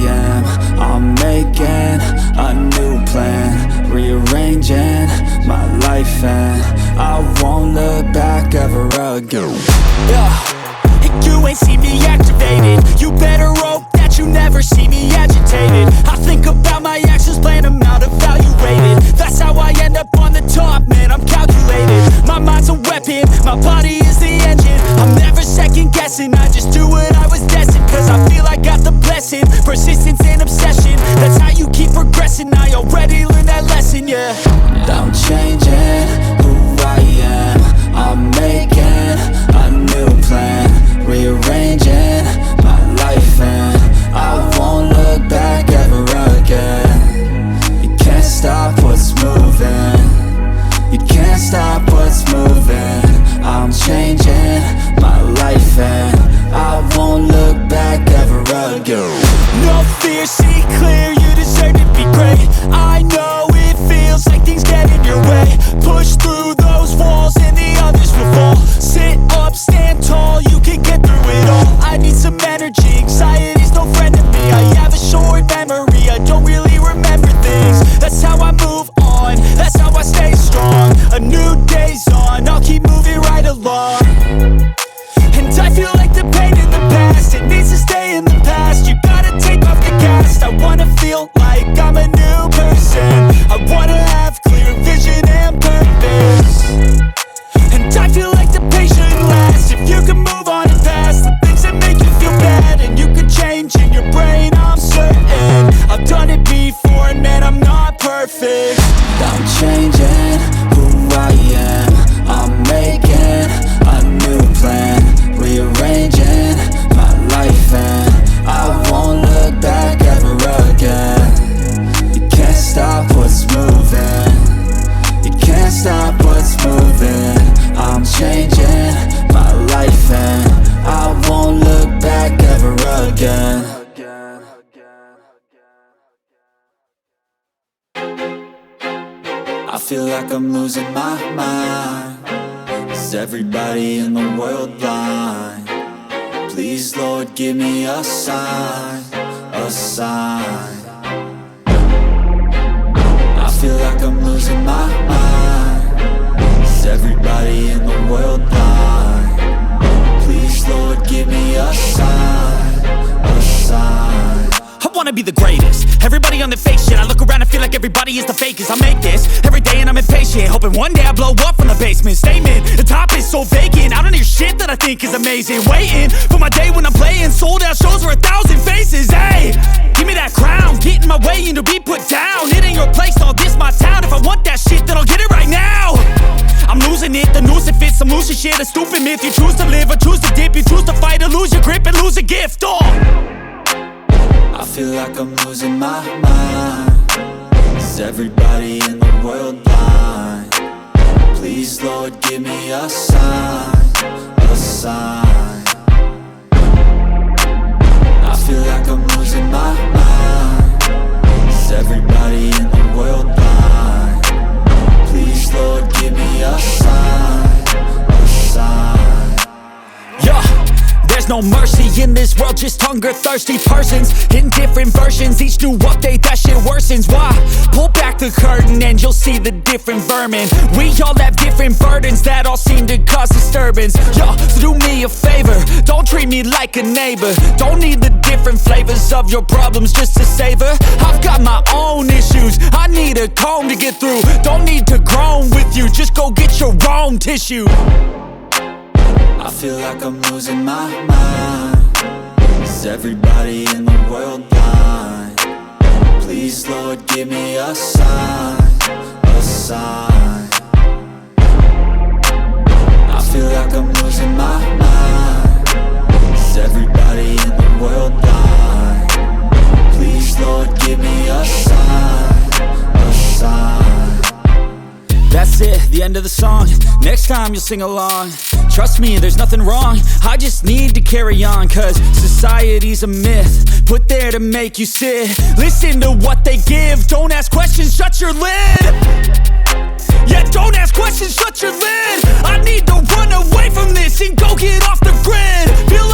am. I'm making a new plan, rearranging my life, and I won't look back ever again. You ain't see me activated. You better hope that you never see me agitated. I think about my actions, plan them out, evaluated. That's how I end up on the top, man, I'm calculated. My mind's a weapon, my body is the engine. I'm never second guessing, I just do what I was destined. Cause I feel I got the blessing, persistence and obsession. That's how you keep progressing, I already learned that lesson, yeah. I'm changing who I am. I'm making a new plan, rearranging my life, and I won't look back ever again. You can't stop what's moving. You can't stop what's moving. I'm changing my life, and I won't look back ever again. No fear, see clear, you deserve to be great. I know it feels like things get in your way. Push through those walls and the others will fall. Sit up, stand tall, you can get through it all. I need some energy, anxiety's no friend to me. I have a short memory, I don't really remember things. That's how I move on, that's how I stay strong. A new day's on, I'll keep moving right along. And I feel like the pain in the past, it needs to stay in the past. You gotta take off the cast. I wanna feel like I'm a new person. I wanna have clear vision and purpose. And I feel like the pain shouldn't last. If you can move on and past the things that make you feel bad, and you can change in your brain, I'm certain. I've done it before, and man, I'm not perfect. I'm changing who I am. I'm making a new plan, rearranging my life, and I won't look back ever again. You can't stop what's moving. You can't stop what's moving. I'm changing my life, and I won't look back ever again. I feel like I'm losing my mind. Is everybody in the world blind? Please, Lord, give me a sign, a sign. I feel like I'm losing my mind. Is everybody in the world blind? Please, Lord, give me a sign, a sign. I wanna be the greatest. Everybody on the fake shit. I look around and feel like everybody is the fakest. I make this every day and I'm impatient, hoping one day I blow up from the basement. Statement, the top is so vacant. I don't hear shit that I think is amazing. Waiting for my day when I'm playing sold out shows for 1,000 faces. Hey, give me that crown, get in my way and to be put down. It ain't your place, all this my town. If I want that shit, then I'll get it right now. I'm losing it, the noose it fits. I'm losing shit, a stupid myth. You choose to live or choose to dip. You choose to fight or lose your grip and lose a gift. I feel like I'm losing my mind. Is everybody in the world blind? Please, Lord, give me a sign, a sign. I feel like I'm losing my mind. Is everybody in the world blind? Please, Lord, give me a sign, a sign. Yeah. There's no mercy in this world, just hunger-thirsty persons in different versions. Each new update, that shit worsens. Why? Pull back the curtain and you'll see the different vermin. We all have different burdens that all seem to cause disturbance. Yo, so do me a favor, don't treat me like a neighbor. Don't need the different flavors of your problems just to savor. I've got my own issues, I need a comb to get through. Don't need to groan with you, just go get your own tissue. I feel like I'm losing my mind. Is everybody in the world blind? Please, Lord, give me a sign, a sign. I feel like I'm losing my mind. Is everybody in the world blind? Please, Lord, give me a sign, a sign. That's it, the end of the song. Next time you'll sing along. Trust me, there's nothing wrong. I just need to carry on, cause society's a myth put there to make you sit. Listen to what they give. Don't ask questions, shut your lid. Yeah, don't ask questions, shut your lid. I need to run away from this and go get off the grid. Feel